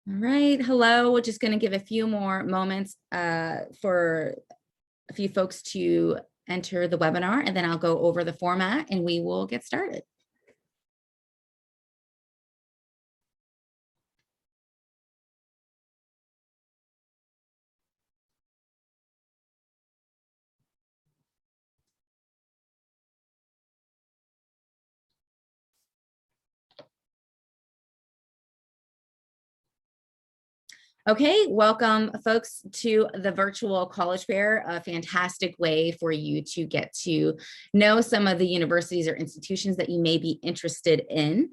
All right, hello. We're just going to give a few more moments for a few folks to enter the webinar, and then I'll go over the format and we will get started. Okay, welcome folks to the virtual college fair, a fantastic way for you to get to know some of the universities or institutions that you may be interested in.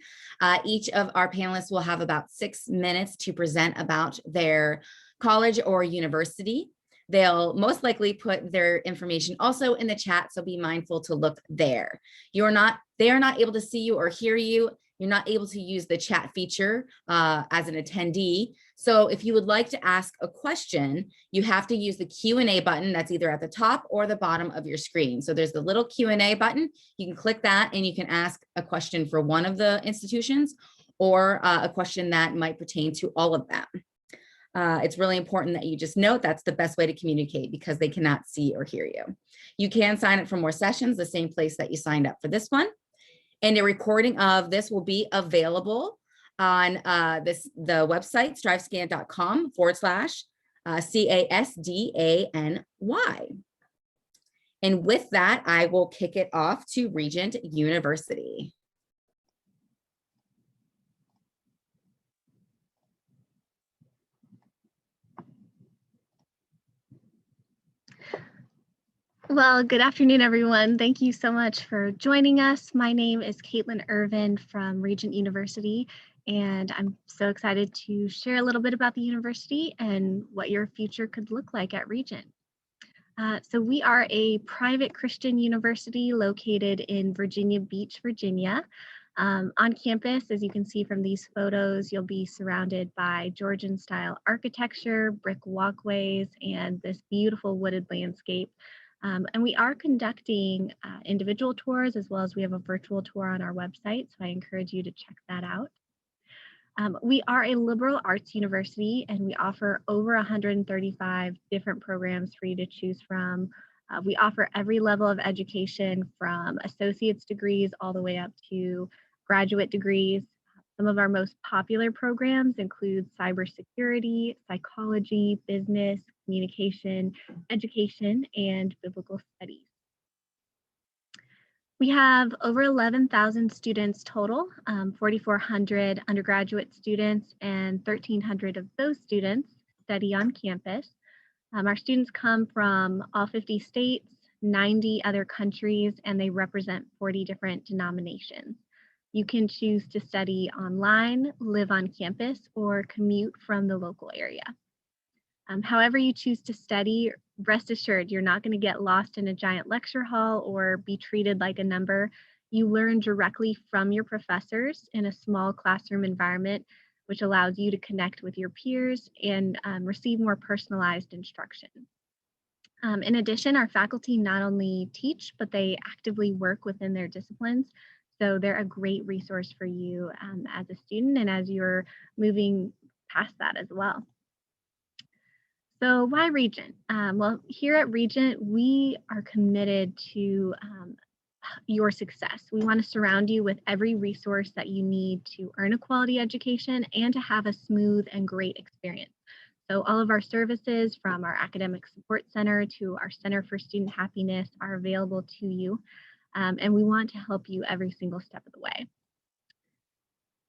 Each of our panelists will have about 6 minutes to present about their college or university. They'll most likely put their information also in the chat, so be mindful to look there. They are not able to see you or hear you. You're not able to use the chat feature as an attendee. So if you would like to ask a question, you have to use the Q&A button that's either at the top or the bottom of your screen. So there's the little Q&A button. You can click that and you can ask a question for one of the institutions or a question that might pertain to all of them. It's really important that you just note that's the best way to communicate because they cannot see or hear you. You can sign up for more sessions, the same place that you signed up for this one. And a recording of this will be available on the website, strivescan.com/CASDANY. And with that, I will kick it off to Regent University. Well, good afternoon, everyone. Thank you so much for joining us. My name is Caitlin Irvin from Regent University, and I'm so excited to share a little bit about the university and what your future could look like at Regent. So we are a private Christian university located in Virginia Beach, Virginia. On campus, as you can see from these photos, you'll be surrounded by Georgian-style architecture, brick walkways, and this beautiful wooded landscape. And we are conducting individual tours as well as we have a virtual tour on our website, so I encourage you to check that out. We are a liberal arts university and we offer over 135 different programs for you to choose from. We offer every level of education from associate's degrees all the way up to graduate degrees. Some of our most popular programs include cybersecurity, psychology, business, communication, education, and biblical studies. We have over 11,000 students total, 4,400 undergraduate students, and 1,300 of those students study on campus. Our students come from all 50 states, 90 other countries, and they represent 40 different denominations. You can choose to study online, live on campus, or commute from the local area. However you choose to study, rest assured you're not going to get lost in a giant lecture hall or be treated like a number. You learn directly from your professors in a small classroom environment, which allows you to connect with your peers and receive more personalized instruction. In addition, our faculty not only teach, but they actively work within their disciplines. So they're a great resource for you as a student and as you're moving past that as well. So why Regent? Well, here at Regent, we are committed to your success. We want to surround you with every resource that you need to earn a quality education and to have a smooth and great experience. So all of our services, from our academic support center to our Center for Student Happiness, are available to you. And we want to help you every single step of the way.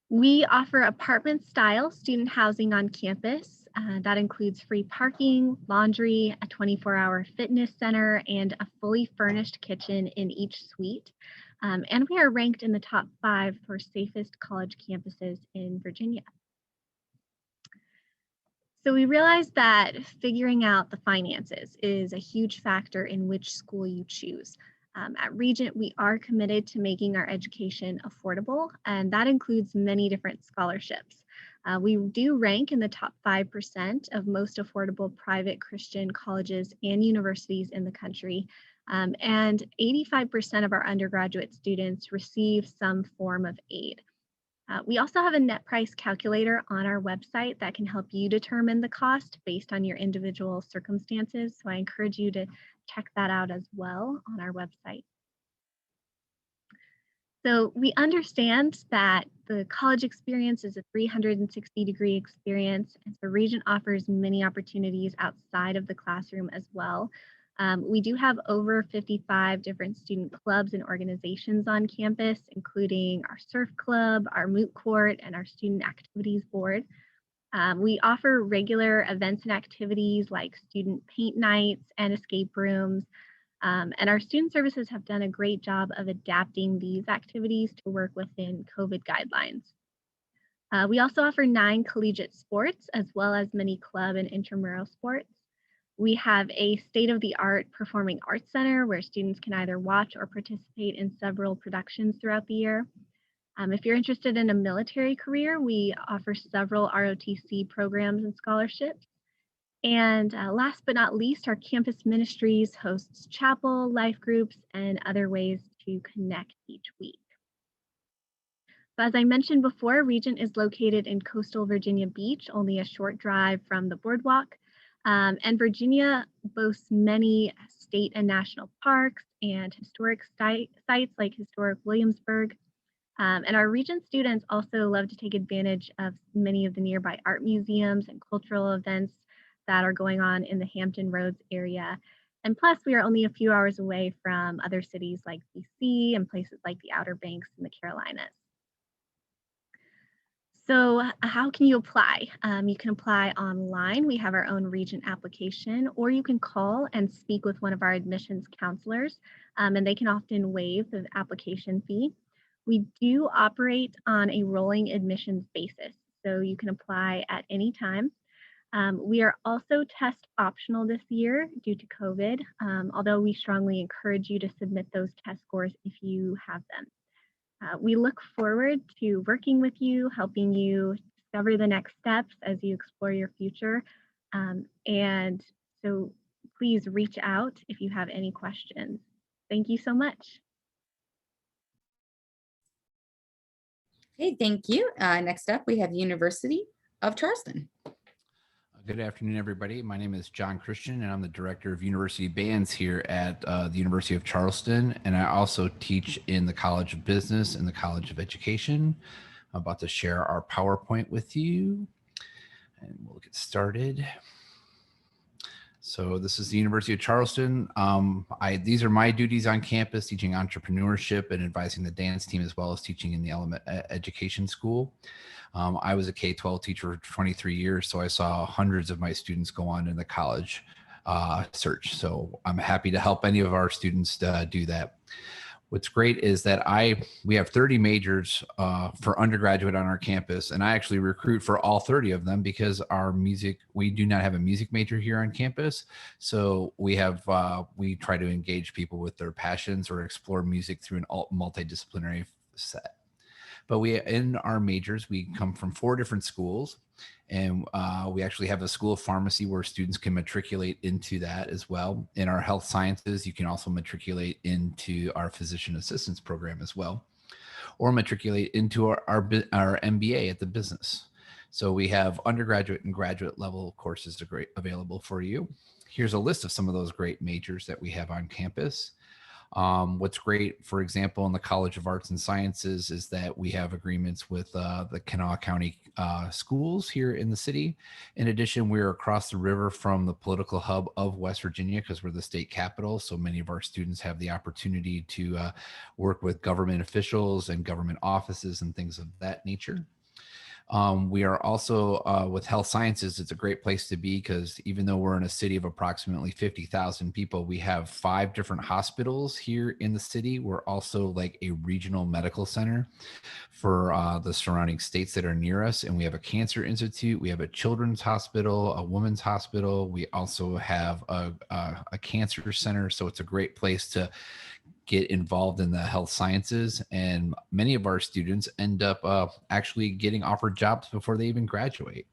We offer apartment-style student housing on campus. That includes free parking, laundry, a 24-hour fitness center, and a fully furnished kitchen in each suite. And we are ranked in the top 5 for safest college campuses in Virginia. So we realized that figuring out the finances is a huge factor in which school you choose. At Regent, we are committed to making our education affordable, and that includes many different scholarships. We do rank in the top 5% of most affordable private Christian colleges and universities in the country, and 85% of our undergraduate students receive some form of aid. We also have a net price calculator on our website that can help you determine the cost based on your individual circumstances. So I encourage you to check that out as well on our website. So we understand that the college experience is a 360-degree experience, and so Regent offers many opportunities outside of the classroom as well. We do have over 55 different student clubs and organizations on campus, including our surf club, our moot court, and our student activities board. We offer regular events and activities like student paint nights and escape rooms. And our student services have done a great job of adapting these activities to work within COVID guidelines. We also offer 9 collegiate sports, as well as many club and intramural sports. We have a state-of-the-art performing arts center where students can either watch or participate in several productions throughout the year. If you're interested in a military career, we offer several ROTC programs and scholarships. And last but not least, our campus ministries hosts chapel, life groups, and other ways to connect each week. So as I mentioned before, Regent is located in coastal Virginia Beach, only a short drive from the boardwalk. And Virginia boasts many state and national parks and historic sites like historic Williamsburg. And our Regent students also love to take advantage of many of the nearby art museums and cultural events that are going on in the Hampton Roads area. And plus, we are only a few hours away from other cities like DC and places like the Outer Banks and the Carolinas. So how can you apply? You can apply online. We have our own Regent application, or you can call and speak with one of our admissions counselors, and they can often waive the application fee. We do operate on a rolling admissions basis, so you can apply at any time. We are also test optional this year due to COVID, although we strongly encourage you to submit those test scores if you have them. We look forward to working with you, helping you discover the next steps as you explore your future. And so please reach out if you have any questions. Thank you so much. Okay, thank you. Next up, we have University of Charleston. Good afternoon, everybody. My name is John Christian, and I'm the Director of University Bands here at the University of Charleston. And I also teach in the College of Business and the College of Education. I'm about to share our PowerPoint with you, and we'll get started. So this is the University of Charleston. These are my duties on campus, teaching entrepreneurship and advising the dance team, as well as teaching in the Element Education School. I was a K-12 teacher for 23 years, so I saw hundreds of my students go on in the college search. So I'm happy to help any of our students do that. What's great is that we have 30 majors for undergraduate on our campus, and I actually recruit for all 30 of them because we do not have a music major here on campus. So we try to engage people with their passions or explore music through an multidisciplinary set. But in our majors, we come from 4 different schools, and we actually have a school of pharmacy where students can matriculate into that as well. In our health sciences, you can also matriculate into our physician assistance program as well, or matriculate into our MBA at the business. So we have undergraduate and graduate level courses available for you. Here's a list of some of those great majors that we have on campus. What's great, for example, in the College of Arts and Sciences is that we have agreements with the Kanawha County schools here in the city. In addition, we're across the river from the political hub of West Virginia because we're the state capital. So many of our students have the opportunity to work with government officials and government offices and things of that nature. We are also with health sciences. It's a great place to be because even though we're in a city of approximately 50,000 people, we have 5 different hospitals here in the city. We're also like a regional medical center for the surrounding states that are near us. And we have a cancer institute. We have a children's hospital, a women's hospital. We also have a cancer center. So it's a great place to get involved in the health sciences, and many of our students end up actually getting offered jobs before they even graduate.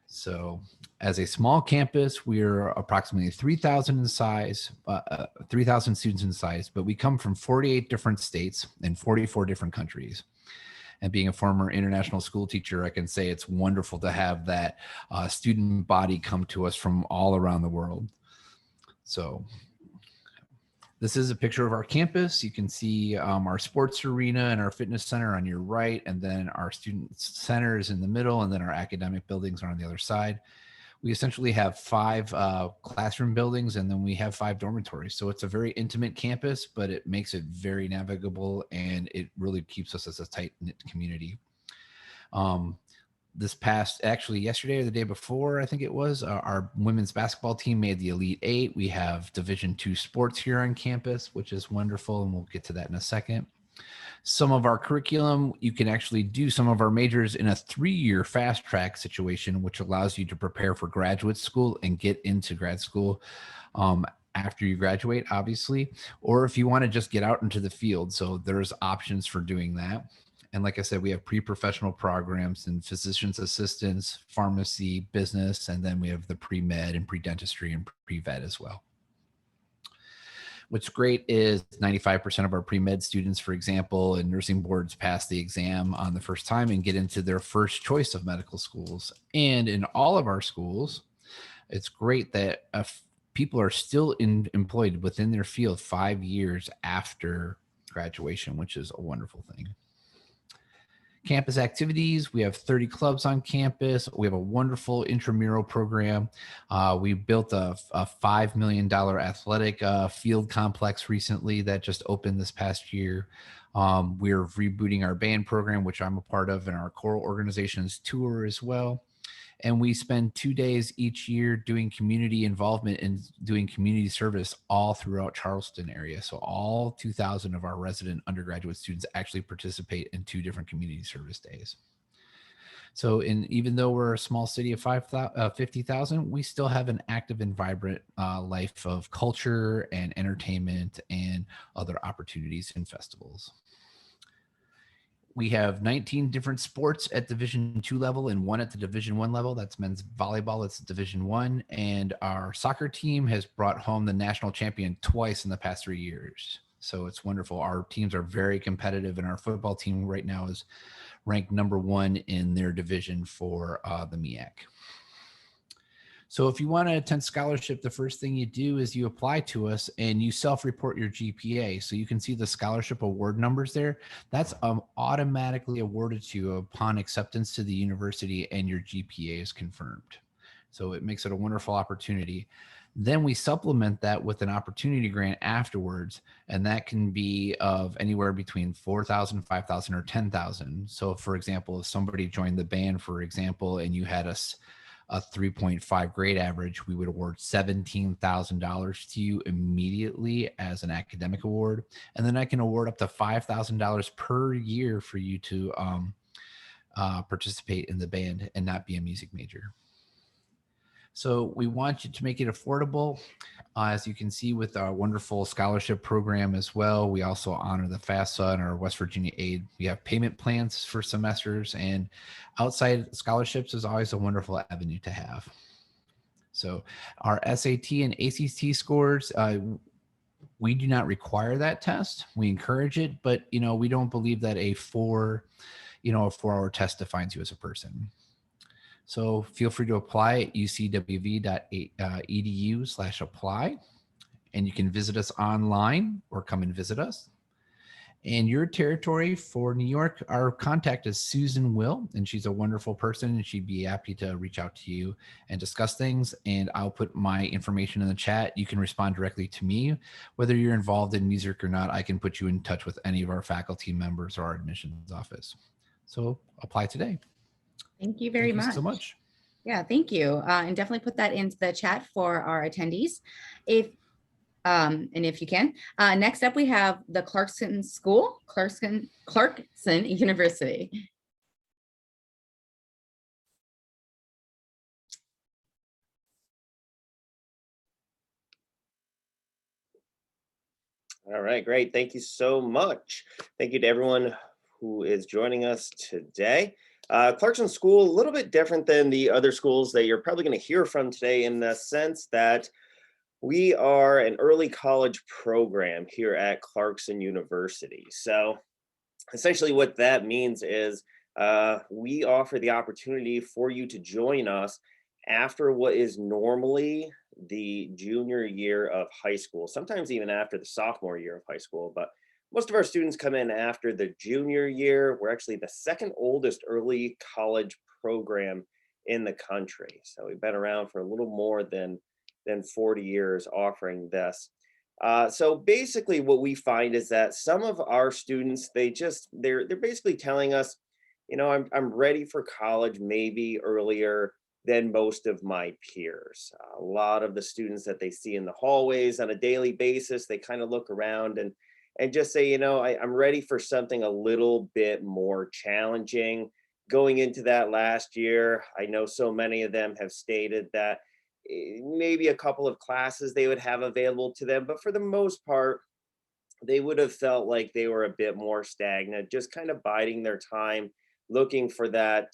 So as a small campus, we're approximately 3,000 in size, 3,000 students in size, but we come from 48 different states and 44 different countries. And being a former international school teacher, I can say it's wonderful to have that student body come to us from all around the world. So this is a picture of our campus. You can see our sports arena and our fitness center on your right, and then our student center is in the middle, and then our academic buildings are on the other side. We essentially have 5 classroom buildings, and then we have 5 dormitories. So it's a very intimate campus, but it makes it very navigable, and it really keeps us as a tight-knit community. This past, actually yesterday or the day before, I think it was, our women's basketball team made the Elite 8. We have Division II sports here on campus, which is wonderful, and we'll get to that in a second. Some of our curriculum, you can actually do some of our majors in a 3-year fast track situation, which allows you to prepare for graduate school and get into grad school after you graduate, obviously, or if you want to just get out into the field. So there's options for doing that. And like I said, we have pre-professional programs and physician's assistants, pharmacy, business, and then we have the pre-med and pre-dentistry and pre-vet as well. What's great is 95% of our pre-med students, for example, and nursing boards pass the exam on the first time and get into their first choice of medical schools. And in all of our schools, it's great that people are still employed within their field 5 years after graduation, which is a wonderful thing. Campus activities, we have 30 clubs on campus. We have a wonderful intramural program. We built a $5 million athletic field complex recently that just opened this past year. We're rebooting our band program, which I'm a part of, and our choral organizations tour as well. And we spend 2 days each year doing community involvement and doing community service all throughout Charleston area. So all 2,000 of our resident undergraduate students actually participate in 2 different community service days. So even though we're a small city of 50,000, we still have an active and vibrant life of culture and entertainment and other opportunities and festivals. We have 19 different sports at Division II level and 1 at the Division I level. That's men's volleyball. It's Division I. And our soccer team has brought home the national champion twice in the past 3 years. So it's wonderful. Our teams are very competitive, and our football team right now is ranked #1 in their division for the MEAC. So if you want to attend scholarship, the first thing you do is you apply to us and you self-report your GPA. So you can see the scholarship award numbers there. That's automatically awarded to you upon acceptance to the university and your GPA is confirmed. So it makes it a wonderful opportunity. Then we supplement that with an opportunity grant afterwards, and that can be of anywhere between $4,000, $5,000, or $10,000. So for example, if somebody joined the band, for example, and you had a 3.5 grade average, we would award $17,000 to you immediately as an academic award. And then I can award up to $5,000 per year for you to participate in the band and not be a music major. So we want you to make it affordable. As you can see with our wonderful scholarship program as well, we also honor the FAFSA and our West Virginia aid. We have payment plans for semesters, and outside scholarships is always a wonderful avenue to have. So our SAT and ACT scores, we do not require that test. We encourage it, but we don't believe that a 4-hour test defines you as a person. So feel free to apply at ucwv.edu/apply, and you can visit us online or come and visit us. And your territory for New York, our contact is Susan Will, and she's a wonderful person, and she'd be happy to reach out to you and discuss things. And I'll put my information in the chat. You can respond directly to me. Whether you're involved in music or not, I can put you in touch with any of our faculty members or our admissions office. So apply today. Thank you very much. Thank you so much. Yeah, thank you. And definitely put that into the chat for our attendees. If you can. Next up, we have the Clarkson School, Clarkson University. All right, great. Thank you so much. Thank you to everyone who is joining us today. Clarkson School, a little bit different than the other schools that you're probably going to hear from today, in the sense that we are an early college program here at Clarkson University. So Essentially what that means is we offer the opportunity for you to join us after what is normally the junior year of high school, sometimes even after the sophomore year of high school. But most of our students come in after the junior year. We're actually the second oldest early college program in the country. So we've been around for a little more than 40 years offering this. So basically what we find is that some of our students, they're basically telling us, I'm ready for college maybe earlier than most of my peers. A lot of the students that they see in the hallways on a daily basis, they kind of look around and just say, I'm ready for something a little bit more challenging. Going into that last year, I know so many of them have stated that maybe a couple of classes they would have available to them, but for the most part, they would have felt like they were a bit more stagnant, just kind of biding their time, looking for that,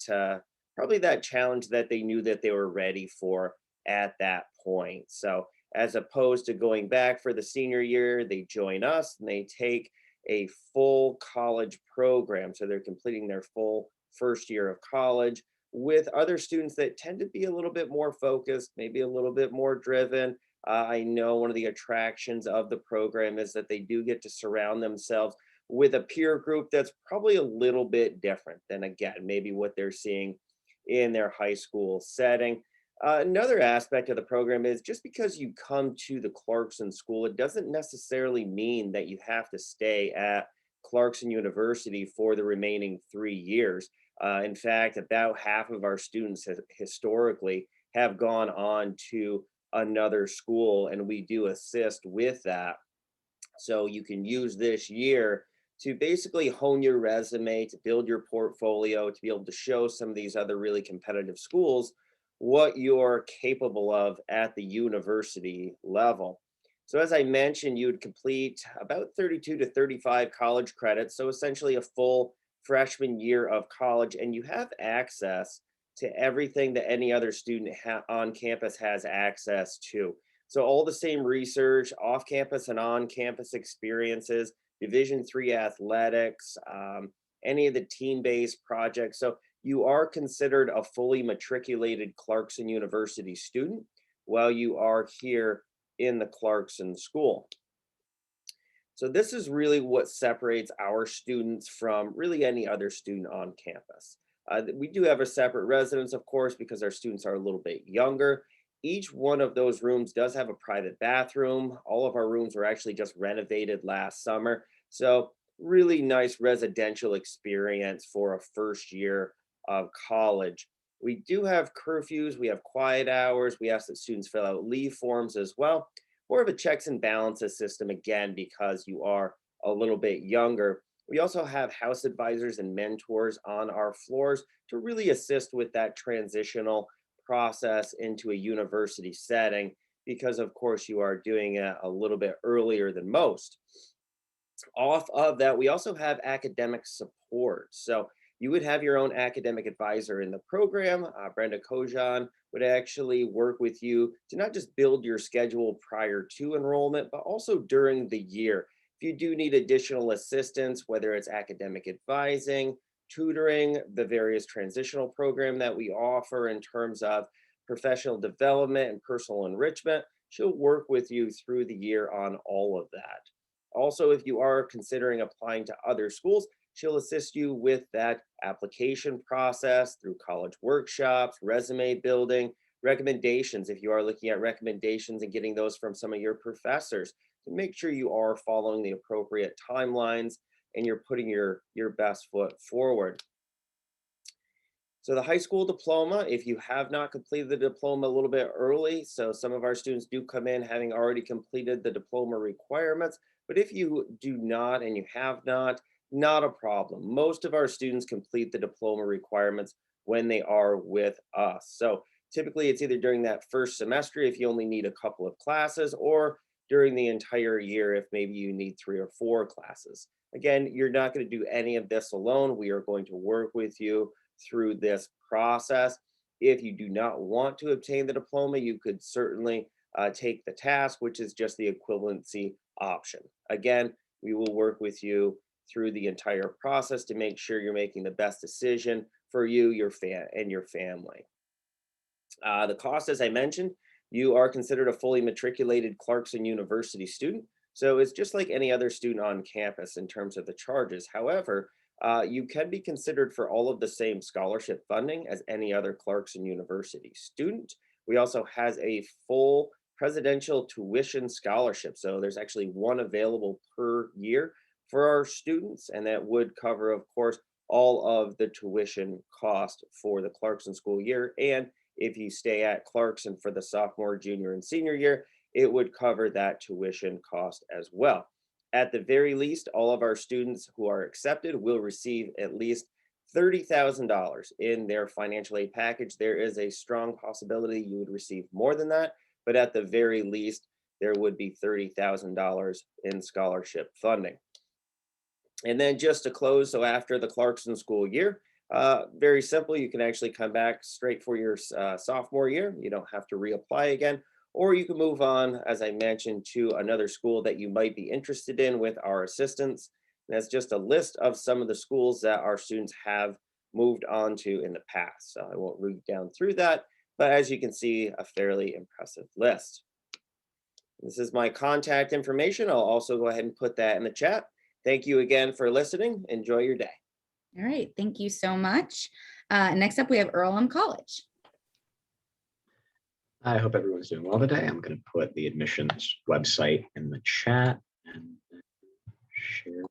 probably that challenge that they knew that they were ready for at that point. So as opposed to going back for the senior year, they join us and they take a full college program. So they're completing their full first year of college with other students that tend to be a little bit more focused, maybe a little bit more driven. I know one of the attractions of the program is that they do get to surround themselves with a peer group that's probably a little bit different than, again, maybe what they're seeing in their high school setting. Another aspect of the program is just because you come to the Clarkson School, it doesn't necessarily mean that you have to stay at Clarkson University for the remaining 3 years. In fact, about half of our students historically have gone on to another school, and we do assist with that. So you can use this year to basically hone your resume, to build your portfolio, to be able to show some of these other really competitive schools what you're capable of at the university level. So as I mentioned, you would complete about 32 to 35 college credits, so essentially a full freshman year of college, and you have access to everything that any other student on campus has access to. So all the same research, off-campus and on-campus experiences, Division III athletics, any of the team-based projects. So you are considered a fully matriculated Clarkson University student while you are here in the Clarkson School. So this is really what separates our students from really any other student on campus. We do have a separate residence, of course, because our students are a little bit younger. Each one of those rooms does have a private bathroom. All of our rooms were actually just renovated last summer. So really nice residential experience for a first year of college. We do have curfews, we have quiet hours, we ask that students fill out leave forms as well. More of a checks and balances system, again, because you are a little bit younger. We also have house advisors and mentors on our floors to really assist with that transitional process into a university setting, because of course you are doing it a little bit earlier than most. Off of that, we also have academic support. So you would have your own academic advisor in the program. Brenda Kojan would actually work with you to not just build your schedule prior to enrollment, but also during the year. If you do need additional assistance, whether it's academic advising, tutoring, the various transitional program that we offer in terms of professional development and personal enrichment, she'll work with you through the year on all of that. Also, if you are considering applying to other schools, she'll assist you with that application process through college workshops, resume building, recommendations. If you are looking at recommendations and getting those from some of your professors, to make sure you are following the appropriate timelines and you're putting your best foot forward. So the high school diploma, if you have not completed the diploma a little bit early, so some of our students do come in having already completed the diploma requirements, but if you do not and you have not a problem. Most of our students complete the diploma requirements when they are with us. So typically it's either during that first semester if you only need a couple of classes, or during the entire year if maybe you need 3 or 4 classes. Again, you're not going to do any of this alone. We are going to work with you through this process. If you do not want to obtain the diploma, you could certainly take the task, which is just the equivalency option. Again, we will work with you through the entire process to make sure you're making the best decision for you, and your family. The cost, as I mentioned, you are considered a fully matriculated Clarkson University student. So it's just like any other student on campus in terms of the charges. However, you can be considered for all of the same scholarship funding as any other Clarkson University student. We also has a full presidential tuition scholarship. So there's actually one available per year for our students, and that would cover, of course, all of the tuition cost for the Clarkson school year. And if you stay at Clarkson for the sophomore, junior, and senior year, it would cover that tuition cost as well. At the very least, all of our students who are accepted will receive at least $30,000 in their financial aid package. There is a strong possibility you would receive more than that, but at the very least, there would be $30,000 in scholarship funding. And then just to close, so after the Clarkson school year, very simple, you can actually come back straight for your sophomore year. You don't have to reapply again, or you can move on, as I mentioned, to another school that you might be interested in with our assistance. And that's just a list of some of the schools that our students have moved on to in the past. So I won't read down through that, but as you can see, a fairly impressive list. This is my contact information. I'll also go ahead and put that in the chat. Thank you again for listening. Enjoy your day. All right, thank you so much. Next up, we have Earlham College. I hope everyone's doing well today. I'm going to put the admissions website in the chat and share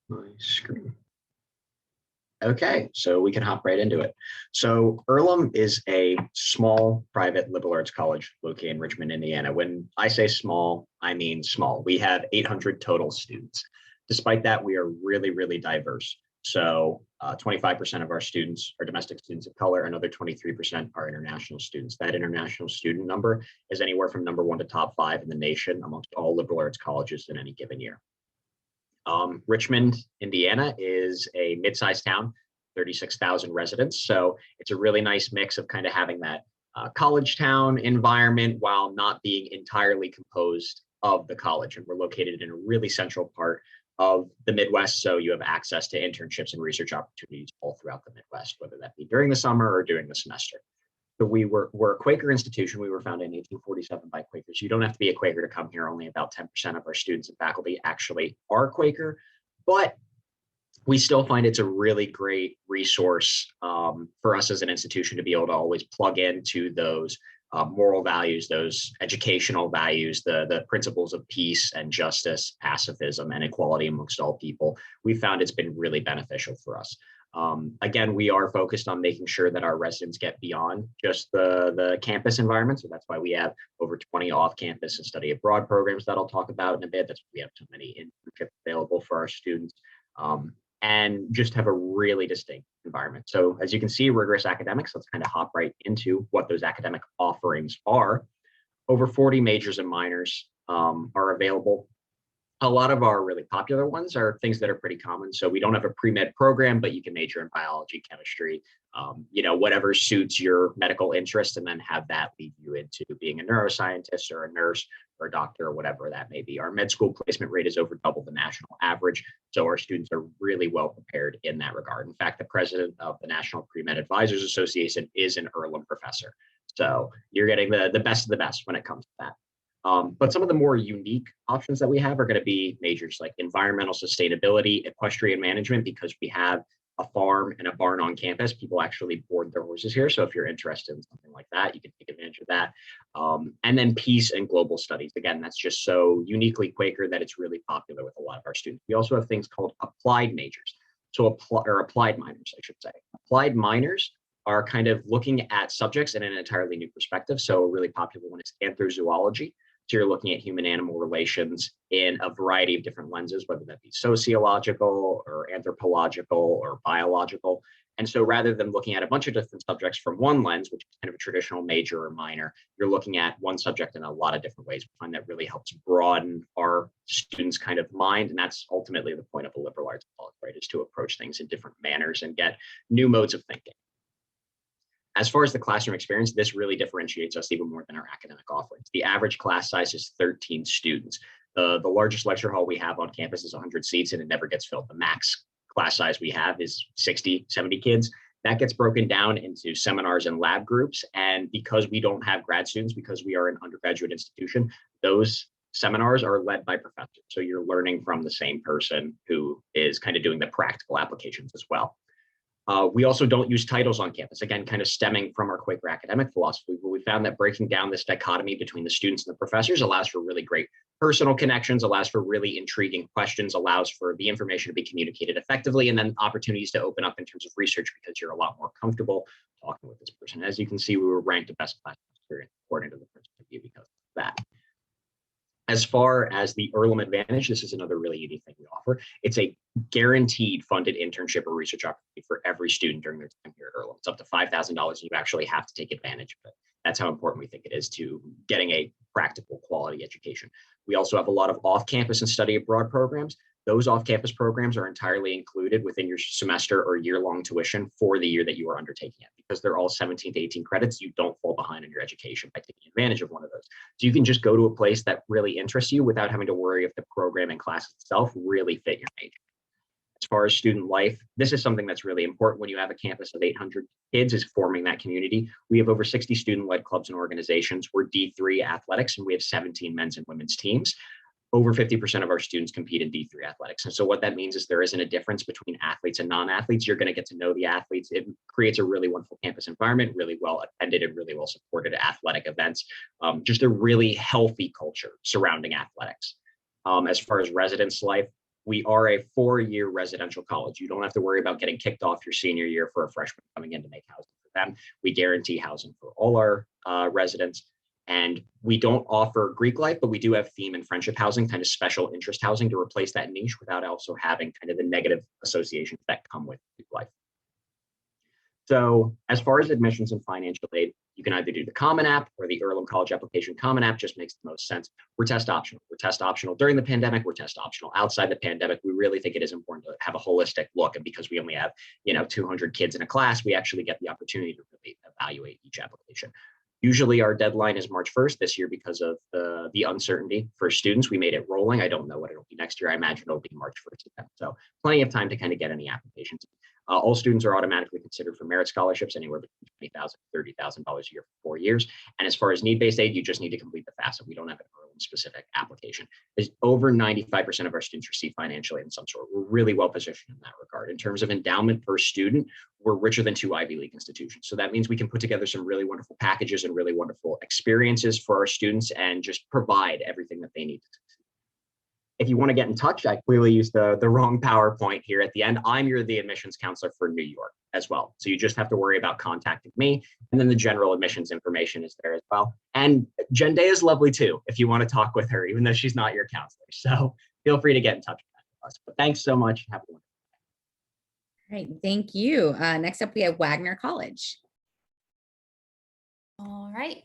my screen. Okay, so we can hop right into it. So Earlham is a small private liberal arts college located in Richmond, Indiana. When I say small, I mean small. We have 800 total students. Despite that, we are really, really diverse. So 25% of our students are domestic students of color, another 23% are international students. That international student number is anywhere from number 1 to top 5 in the nation amongst all liberal arts colleges in any given year. Richmond, Indiana is a mid-sized town, 36,000 residents. So it's a really nice mix of kind of having that college town environment while not being entirely composed of the college. And we're located in a really central part of the Midwest, so you have access to internships and research opportunities all throughout the Midwest, whether that be during the summer or during the semester. So we're a Quaker institution. We were founded in 1847 by Quakers. You don't have to be a Quaker to come here. Only about 10% of our students and faculty actually are Quaker, but we still find it's a really great resource for us as an institution to be able to always plug into those moral values, those educational values, the principles of peace and justice, pacifism, and equality amongst all people. We found it's been really beneficial for us. Again, we are focused on making sure that our residents get beyond just the campus environment. So that's why we have over 20 off-campus and study abroad programs that I'll talk about in a bit. That's why we have so many internships available for our students. And just have a really distinct environment. So as you can see, rigorous academics, let's kind of hop right into what those academic offerings are. Over 40 majors and minors are available. A lot of our really popular ones are things that are pretty common. So we don't have a pre-med program, but you can major in biology, chemistry, whatever suits your medical interest, and then have that lead you into being a neuroscientist or a nurse or a doctor or whatever that may be. Our med school placement rate is over double the national average. So our students are really well prepared in that regard. In fact, the president of the National Pre-Med Advisors Association is an Earlham professor. So you're getting the best of the best when it comes to that. But some of the more unique options that we have are going to be majors like environmental sustainability, equestrian management, because we have a farm and a barn on campus. People actually board their horses here. So if you're interested in something like that, you can take advantage of that. And then peace and global studies. Again, that's just so uniquely Quaker that it's really popular with a lot of our students. We also have things called applied majors. So applied minors, I should say. Applied minors are kind of looking at subjects in an entirely new perspective. So a really popular one is anthrozoology. So you're looking at human-animal relations in a variety of different lenses, whether that be sociological or anthropological or biological. And so rather than looking at a bunch of different subjects from one lens, which is kind of a traditional major or minor, you're looking at one subject in a lot of different ways. We find that really helps broaden our students' kind of mind. And that's ultimately the point of a liberal arts college, right, is to approach things in different manners and get new modes of thinking. As far as the classroom experience, this really differentiates us even more than our academic offerings. The average class size is 13 students. The largest lecture hall we have on campus is 100 seats and it never gets filled. The max class size we have is 60, 70 kids. That gets broken down into seminars and lab groups. And because we don't have grad students, because we are an undergraduate institution, those seminars are led by professors. So you're learning from the same person who is kind of doing the practical applications as well. We also don't use titles on campus, again, kind of stemming from our Quaker academic philosophy, where we found that breaking down this dichotomy between the students and the professors allows for really great personal connections, allows for really intriguing questions, allows for the information to be communicated effectively, and then opportunities to open up in terms of research because you're a lot more comfortable talking with this person. As you can see, we were ranked the best class experience according to the first review because of that. As far as the Earlham Advantage, this is another really unique thing we offer. It's a guaranteed funded internship or research opportunity for every student during their time here at Earlham. It's up to $5,000 and you actually have to take advantage of it. That's how important we think it is to getting a practical quality education. We also have a lot of off-campus and study abroad programs. Those off-campus programs are entirely included within your semester or year-long tuition for the year that you are undertaking it. Because they're all 17 to 18 credits, you don't fall behind in your education by taking advantage of one of those. So you can just go to a place that really interests you without having to worry if the program and class itself really fit your major. As far as student life, this is something that's really important when you have a campus of 800 kids, is forming that community. We have over 60 student-led clubs and organizations. We're D3 athletics, and we have 17 men's and women's teams. Over 50% of our students compete in D3 athletics. And so what that means is there isn't a difference between athletes and non-athletes. You're going to get to know the athletes. It creates a really wonderful campus environment, really well attended and really well supported athletic events. Just a really healthy culture surrounding athletics. As far as residence life, we are a 4-year residential college. You don't have to worry about getting kicked off your senior year for a freshman coming in to make housing for them. We guarantee housing for all our residents. And we don't offer Greek life, but we do have theme and friendship housing, kind of special interest housing to replace that niche without also having kind of the negative associations that come with Greek life. So as far as admissions and financial aid, you can either do the Common App or the Earlham College application. Common App just makes the most sense. We're test optional. We're test optional during the pandemic. We're test optional outside the pandemic. We really think it is important to have a holistic look. And because we only have, 200 kids in a class, we actually get the opportunity to really evaluate each application. Usually our deadline is March 1st this year because of the uncertainty for students. We made it rolling. I don't know what it'll be next year. I imagine it'll be March 1st. So plenty of time to kind of get any applications. All students are automatically considered for merit scholarships anywhere between $20,000 to $30,000 a year for 4 years. And as far as need-based aid, you just need to complete the FAFSA. We don't have an Earlham-specific application. There's over 95% of our students receive financial aid in some sort. We're really well positioned in that regard. In terms of endowment per student, we're richer than 2 Ivy League institutions. So that means we can put together some really wonderful packages and really wonderful experiences for our students and just provide everything that they need to succeed. If you want to get in touch, I clearly used the wrong PowerPoint here at the end. I'm the admissions counselor for New York as well. So you just have to worry about contacting me. And then the general admissions information is there as well. And Jen Day is lovely too, if you want to talk with her, even though she's not your counselor. So feel free to get in touch with us. But thanks so much. Have a wonderful day. All right, thank you. Next up, we have Wagner College. All right.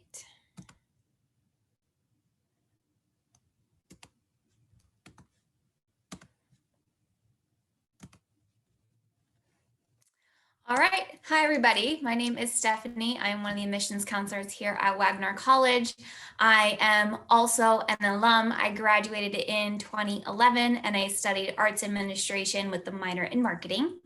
All right. Hi, everybody. My name is Stephanie. I'm one of the admissions counselors here at Wagner College. I am also an alum. I graduated in 2011 and I studied arts administration with a minor in marketing.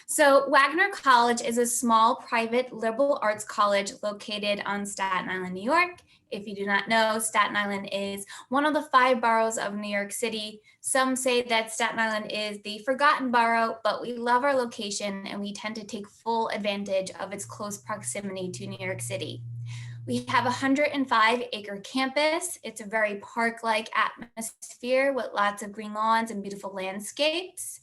So Wagner College is a small private liberal arts college located on Staten Island, New York. If you do not know, Staten Island is one of the 5 boroughs of New York City. Some say that Staten Island is the forgotten borough, but we love our location and we tend to take full advantage of its close proximity to New York City. We have a 105-acre campus. It's a very park-like atmosphere with lots of green lawns and beautiful landscapes.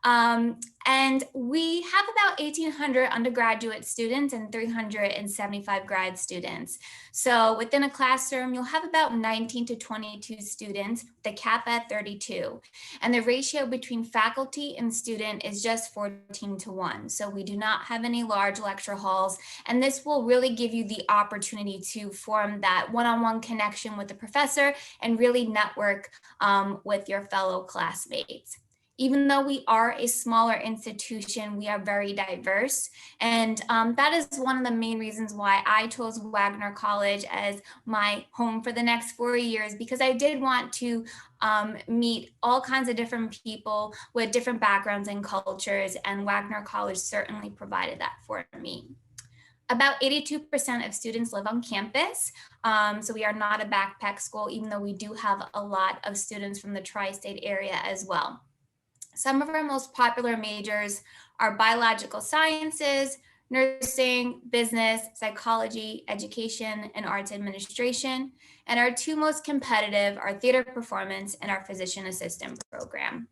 And we have about 1,800 undergraduate students and 375 grad students. So within a classroom, you'll have about 19 to 22 students, with a cap at 32. And the ratio between faculty and student is just 14:1. So we do not have any large lecture halls. And this will really give you the opportunity to form that one-on-one connection with the professor and really network with your fellow classmates. Even though we are a smaller institution, we are very diverse. And that is one of the main reasons why I chose Wagner College as my home for the next 4 years, because I did want to meet all kinds of different people with different backgrounds and cultures, and Wagner College certainly provided that for me. About 82% of students live on campus, so we are not a backpack school, even though we do have a lot of students from the tri-state area as well. Some of our most popular majors are biological sciences, nursing, business, psychology, education, and arts administration. And our two most competitive are theater performance and our physician assistant program.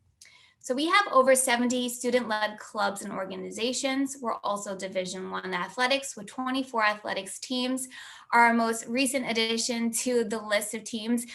So we have over 70 student-led clubs and organizations. We're also Division I athletics with 24 athletics teams. Our most recent addition to the list of teams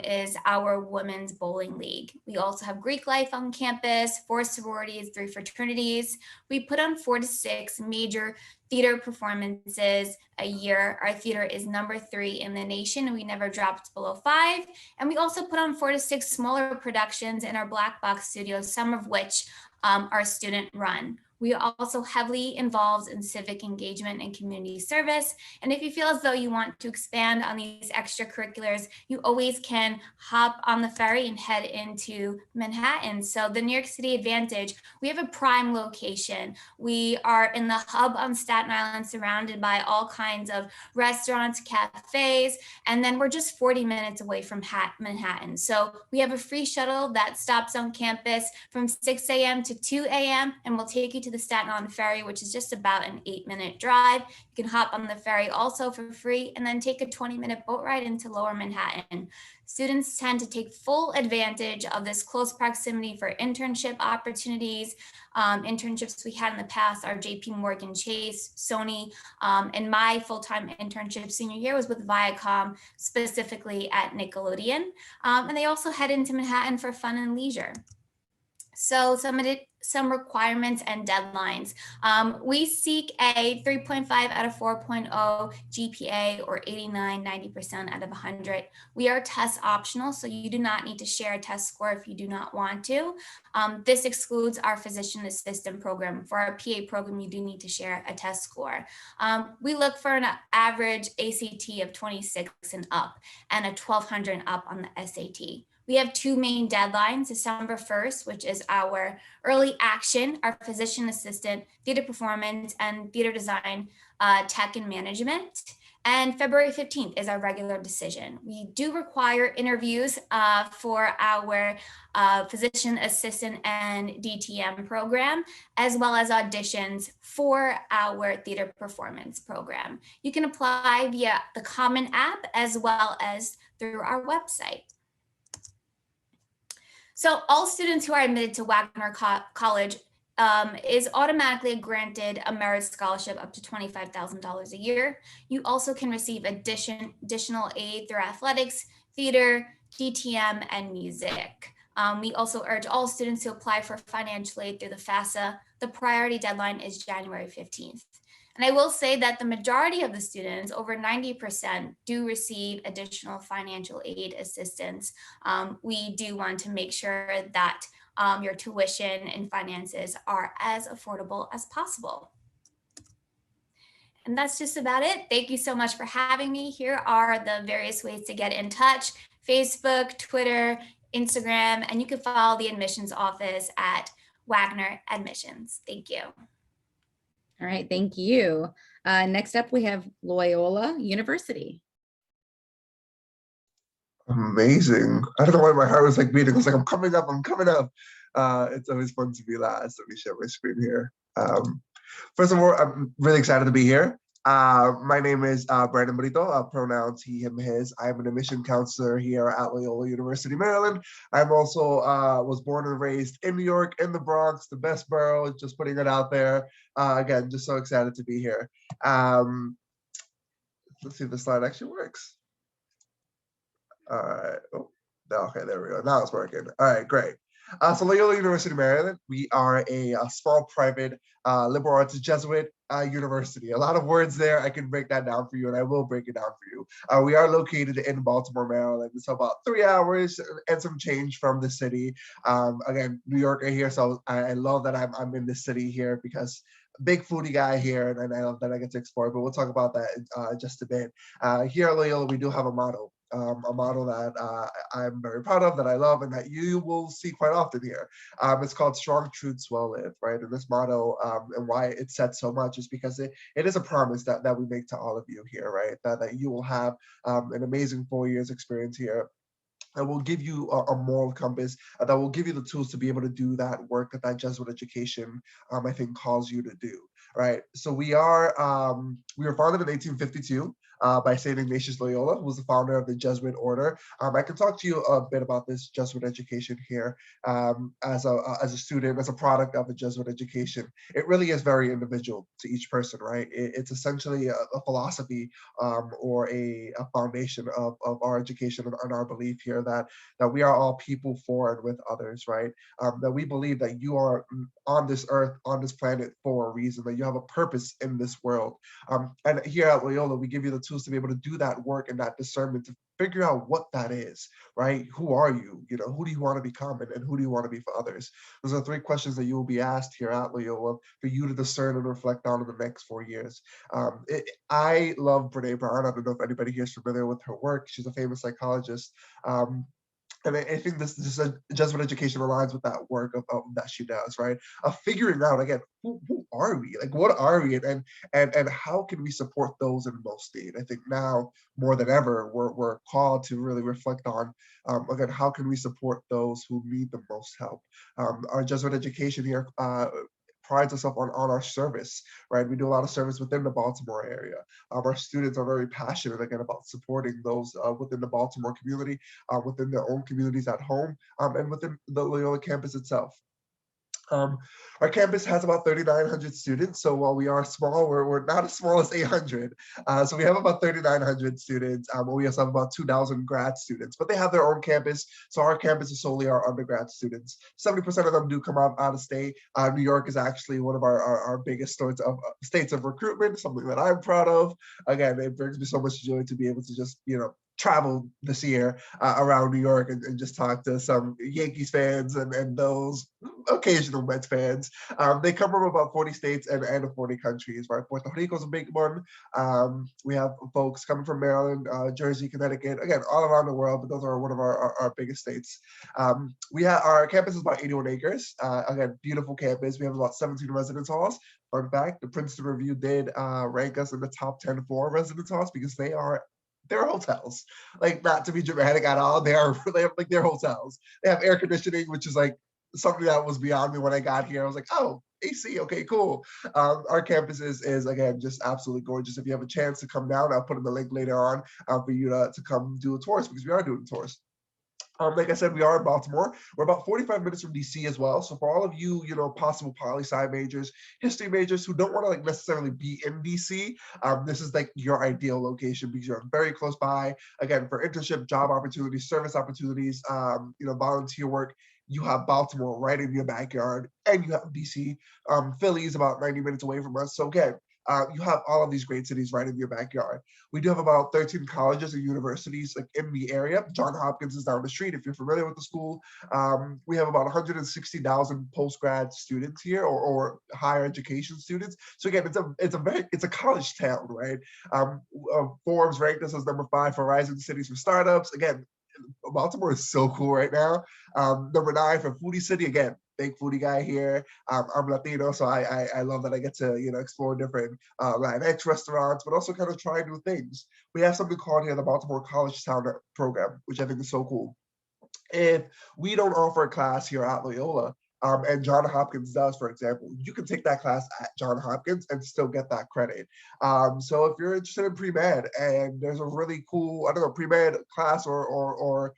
is our Women's Bowling League. We also have Greek life on campus, 4 sororities, 3 fraternities. We put on 4 to 6 major theater performances a year. Our theater is number 3 in the nation, and we never dropped below 5. And we also put on 4 to 6 smaller productions in our black box studios, some of which are student run. We are also heavily involved in civic engagement and community service. And if you feel as though you want to expand on these extracurriculars, you always can hop on the ferry and head into Manhattan. So the New York City Advantage, we have a prime location. We are in the hub on Staten Island, surrounded by all kinds of restaurants, cafes, and then we're just 40 minutes away from Manhattan. So we have a free shuttle that stops on campus from 6 a.m. to 2 a.m. and will take you to the Staten Island Ferry, which is just about an 8-minute drive. You can hop on the ferry also for free and then take a 20-minute boat ride into Lower Manhattan. Students tend to take full advantage of this close proximity for internship opportunities. Internships we had in the past are JP Morgan Chase, Sony, and my full-time internship senior year was with Viacom, specifically at Nickelodeon. And they also head into Manhattan for fun and leisure. So some requirements and deadlines. We seek a 3.5 out of 4.0 GPA or 89, 90% out of 100. We are test optional, so you do not need to share a test score if you do not want to. This excludes our physician assistant program. For our PA program, you do need to share a test score. We look for an average ACT of 26 and up and a 1200 and up on the SAT. We have 2 main deadlines, December 1st, which is our early action, our physician assistant, theater performance, and theater design, tech and management. And February 15th is our regular decision. We do require interviews for our physician assistant and DTM program, as well as auditions for our theater performance program. You can apply via the Common App as well as through our website. So all students who are admitted to Wagner College is automatically granted a merit scholarship up to $25,000 a year. You also can receive additional aid through athletics, theater, DTM, and music. We also urge all students to apply for financial aid through the FAFSA. The priority deadline is January 15th. And I will say that the majority of the students, over 90%, do receive additional financial aid assistance. We do want to make sure that your tuition and finances are as affordable as possible. And that's just about it. Thank you so much for having me. Here are the various ways to get in touch: Facebook, Twitter, Instagram, and you can follow the admissions office at Wagner Admissions. Thank you. All right, thank you. Next up, we have Loyola University. Amazing. I don't know why my heart was like beating. I was like, I'm coming up. It's always fun to be last. Let me share my screen here. First of all, I'm really excited to be here. My name is Brandon Brito, pronouns he, him, his. I'm an admission counselor here at Loyola University, Maryland. I'm also was born and raised in New York, in the Bronx, the best borough, just putting it out there. Again, just so excited to be here. Let's see if the slide actually works. All right. Oh, okay, there we go. Now it's working. All right, great. So Loyola University, Maryland, we are a small private liberal arts Jesuit University. A lot of words there. I can break that down for you, and I will break it down for you. We are located in Baltimore, Maryland. It's about 3 hours and some change from the city. Again, New Yorker here, so I love that I'm in the city here because big foodie guy here, and I love that I get to explore. But we'll talk about that in just a bit. Here at Loyola, we do have a motto. A model that I'm very proud of, that I love, and that you will see quite often here. It's called Strong Truths Well Lived, right? And this motto and why it's said so much is because it is a promise that we make to all of you here, right? That you will have an amazing 4 years experience here. That will give you a moral compass, that will give you the tools to be able to do that work that Jesuit education, I think, calls you to do, right? So we were founded in 1852 by St. Ignatius Loyola, who was the founder of the Jesuit order. I can talk to you a bit about this Jesuit education here as a student, as a product of the Jesuit education. It really is very individual to each person, right? It's essentially a philosophy or a foundation of our education and our belief here that we are all people for and with others, right? That we believe that you are on this earth, on this planet for a reason, that you have a purpose in this world. And here at Loyola, we give you the tools to be able to do that work and that discernment to figure out what that is, right? Who are you? You know, who do you want to become, and who do you want to be for others? Those are 3 questions that you will be asked here at Loyola for you to discern and reflect on in the next 4 years. I love Brene Brown. I don't know if anybody here is familiar with her work. She's a famous psychologist. And I think this Jesuit education aligns with that work of that she does, right? Of figuring out again, who are we? Like, what are we, and how can we support those in most need? I think now more than ever, we're called to really reflect on again, how can we support those who need the most help? Our Jesuit education here prides itself on our service, right? We do a lot of service within the Baltimore area. Our students are very passionate again about supporting those within the Baltimore community, within their own communities at home, and within the Loyola campus itself. Our campus has about 3,900 students. So while we are small, we're not as small as 800. So we have about 3,900 students. We also have about 2,000 grad students, but they have their own campus. So our campus is solely our undergrad students. 70% of them do come out of state. New York is actually one of our biggest states of recruitment, something that I'm proud of. Again, it brings me so much joy to be able to just, travel this year around New York and just talk to some Yankees fans and those occasional Mets fans. They come from about 40 states and 40 countries, right? Puerto Rico's a big one. We have folks coming from Maryland, Jersey, Connecticut, again, all around the world, but those are one of our biggest states. Our campus is about 81 acres. Again, beautiful campus. We have about 17 residence halls. Fun fact, the Princeton Review did rank us in the top 10 for residence halls because they're hotels. Like, not to be dramatic at all, they have they're hotels. They have air conditioning, which is like something that was beyond me when I got here. I was like, oh, AC, okay, cool. Our campus is again just absolutely gorgeous. If you have a chance to come down, I'll put in the link later on for you to come do a tour, because we are doing tours. Like I said, we are in Baltimore. We're about 45 minutes from DC as well. So for all of you, possible poli-sci majors, history majors who don't want to necessarily be in DC, this is like your ideal location because you're very close by. Again, for internship, job opportunities, service opportunities, volunteer work. You have Baltimore right in your backyard, and you have DC. Philly is about 90 minutes away from us. So again, you have all of these great cities right in your backyard. We do have about 13 colleges and universities in the area. Johns Hopkins is down the street, if you're familiar with the school. We have about 160,000 post-grad students here, or higher education students. So again, it's a college town, right? Forbes ranked us as number 5 for rising cities for startups. Again, Baltimore is so cool right now. Number 9 for foodie city. Again, big foodie guy here. I'm Latino, so I love that I get to explore different Latinx restaurants, but also kind of try new things. We have something called here the Baltimore College Town program, which I think is so cool. If we don't offer a class here at Loyola, and Johns Hopkins does, for example, you can take that class at Johns Hopkins and still get that credit. So if you're interested in pre-med and there's a really cool, pre-med class or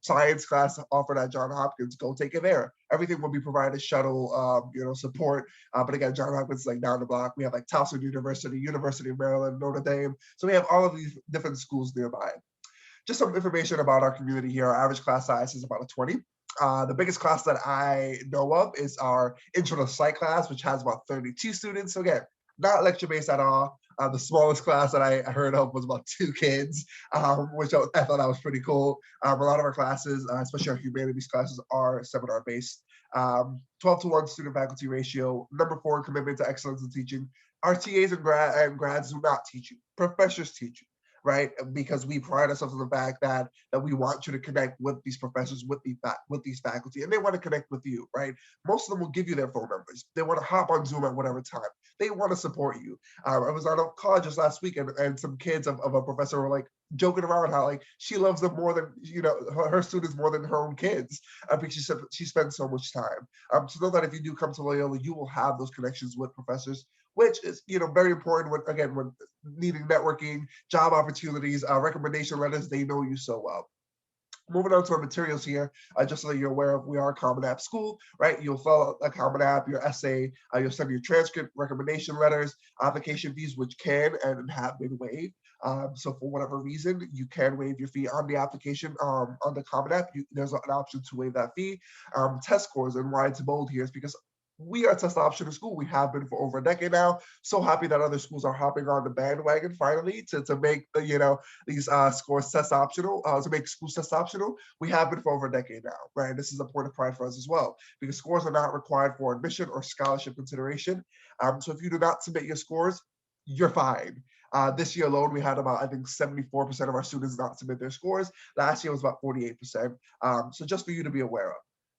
science class offered at Johns Hopkins, go take it there. Everything will be provided, shuttle, support. But again, Johns Hopkins is down the block. We have Towson University, University of Maryland, Notre Dame. So we have all of these different schools nearby. Just some information about our community here. Our average class size is about a 20. The biggest class that I know of is our Intro to Psych class, which has about 32 students. So again, not lecture-based at all. The smallest class that I heard of was about 2 kids, which I thought that was pretty cool. A lot of our classes, especially our humanities classes, are seminar-based. 12-to-1 student-faculty ratio. Number 4, commitment to excellence in teaching. Our TAs and grads do not teach you. Professors teach you, right? Because we pride ourselves on the fact that we want you to connect with these professors, with these faculty, and they want to connect with you, right? Most of them will give you their phone numbers. They want to hop on Zoom at whatever time. They want to support you. I was on a call just last week, and some kids of a professor were like joking around how like she loves them more than her students more than her own kids, because she spends so much time. So know that if you do come to Loyola, you will have those connections with professors, which is very important when needing networking, job opportunities, recommendation letters. They know you so well. Moving on to our materials here, just so that you're aware of, we are a Common App school, right? You'll fill out a Common App, your essay, you'll send your transcript, recommendation letters, application fees, which can and have been waived. So for whatever reason, you can waive your fee on the application on the Common App. There's an option to waive that fee. Test scores, and why it's bold here is because we are a test optional school. We have been for over a decade now. So happy that other schools are hopping on the bandwagon finally to make these scores test optional, to make schools test optional. We have been for over a decade now, right? This is a point of pride for us as well, because scores are not required for admission or scholarship consideration. So if you do not submit your scores, you're fine. This year alone, we had about, I think, 74% of our students not submit their scores. Last year was about 48%. So just for you to be aware of.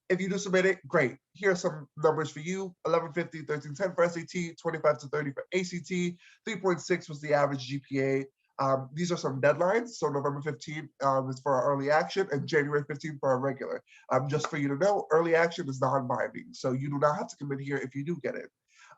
If you do submit it, great. Here are some numbers for you: 1150, 1310 for SAT, 25 to 30 for ACT, 3.6 was the average GPA. These are some deadlines. So November 15th is for our early action, and January 15th for our regular. Just for you to know, early action is non-binding. So you do not have to commit here if you do get it.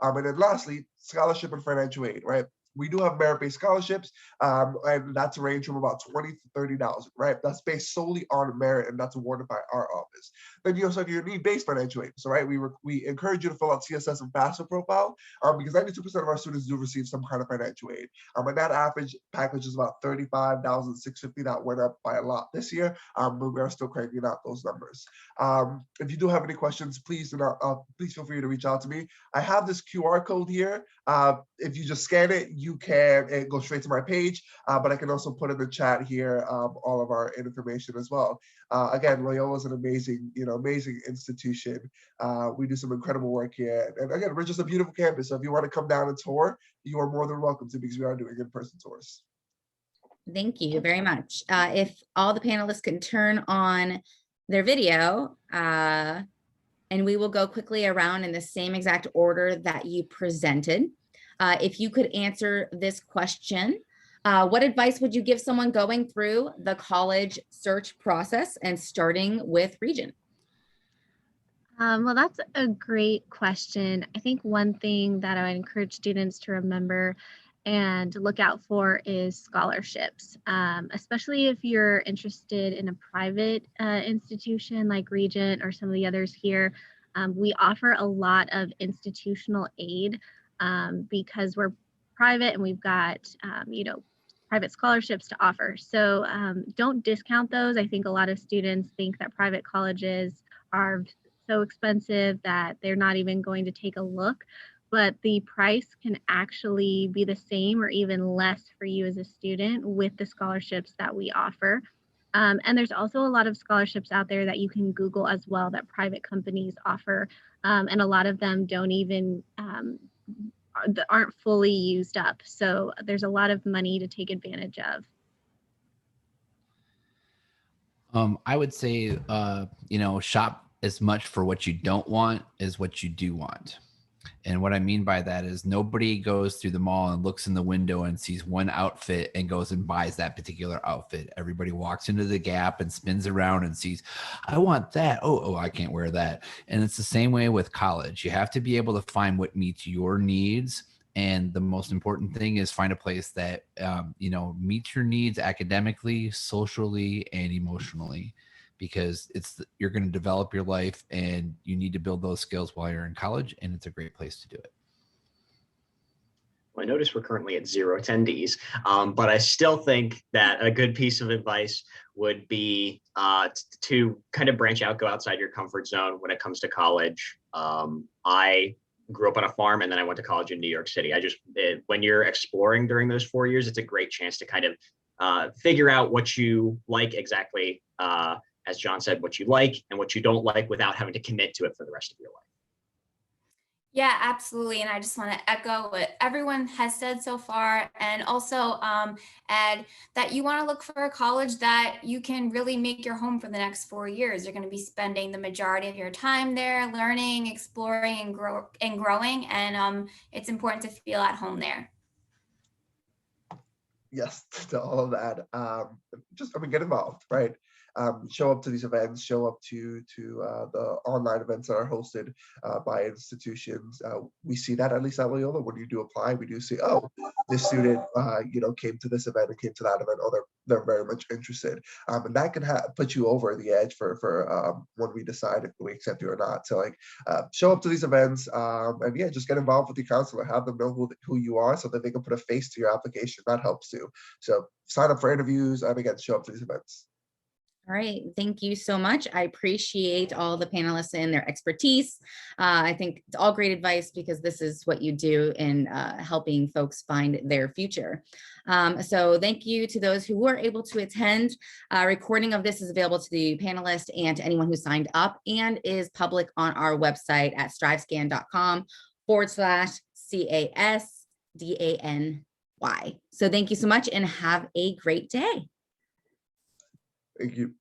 And then lastly, scholarship and financial aid, right? We do have merit-based scholarships, and that's a range from about $20,000 to $30,000, right? That's based solely on merit, and that's awarded by our office. Then you also have your need-based financial aid. So, right, we encourage you to fill out CSS and FAFSA profile, because 92% of our students do receive some kind of financial aid. And that average package is about $35,650. That went up by a lot this year, but we are still cranking out those numbers. If you do have any questions, please feel free to reach out to me. I have this QR code here. If you just scan it, it goes straight to my page, but I can also put in the chat here all of our information as well. Again, Loyola is an amazing institution. We do some incredible work here. And again, we're just a beautiful campus. So if you want to come down and tour, you are more than welcome to, because we are doing in-person tours. Thank you very much. If all the panelists can turn on their video, and we will go quickly around in the same exact order that you presented. If you could answer this question, what advice would you give someone going through the college search process and starting with Regent? Well, that's a great question. I think one thing that I would encourage students to remember and look out for is scholarships, especially if you're interested in a private institution like Regent or some of the others here. We offer a lot of institutional aid because we're private and we've got, private scholarships to offer. So don't discount those. I think a lot of students think that private colleges are so expensive that they're not even going to take a look, but the price can actually be the same or even less for you as a student with the scholarships that we offer. And there's also a lot of scholarships out there that you can Google as well that private companies offer. And a lot of them don't even, aren't fully used up. So there's a lot of money to take advantage of. I would say, shop as much for what you don't want as what you do want. And what I mean by that is nobody goes through the mall and looks in the window and sees one outfit and goes and buys that particular outfit. Everybody walks into the Gap and spins around and sees, I want that. Oh, I can't wear that. And it's the same way with college. You have to be able to find what meets your needs. And the most important thing is find a place that, meets your needs academically, socially, and emotionally, because you're going to develop your life and you need to build those skills while you're in college, and it's a great place to do it. Well, I notice we're currently at 0 attendees, but I still think that a good piece of advice would be to kind of branch out, go outside your comfort zone when it comes to college. I grew up on a farm, and then I went to college in New York City. When you're exploring during those 4 years, it's a great chance to kind of figure out what you like exactly, as John said, what you like and what you don't like without having to commit to it for the rest of your life. Yeah, absolutely. And I just want to echo what everyone has said so far. And also add that you want to look for a college that you can really make your home for the next 4 years. You're going to be spending the majority of your time there, learning, exploring, and growing. And it's important to feel at home there. Yes, to all of that. Get involved, right? Show up to these events, show up to the online events that are hosted by institutions. We see that, at least at Loyola, when you do apply, we do see, oh, this student, came to this event and came to that event. Oh, they're very much interested, and that can put you over the edge for when we decide if we accept you or not. So show up to these events, and yeah, just get involved with the counselor. Have them know who you are, so that they can put a face to your application. That helps too. So sign up for interviews, and again, show up to these events. All right, thank you so much. I appreciate all the panelists and their expertise. I think it's all great advice, because this is what you do in helping folks find their future. So thank you to those who were able to attend. A recording of this is available to the panelists and to anyone who signed up, and is public on our website at strivescan.com/CASDANY. So thank you so much, and have a great day. Thank you.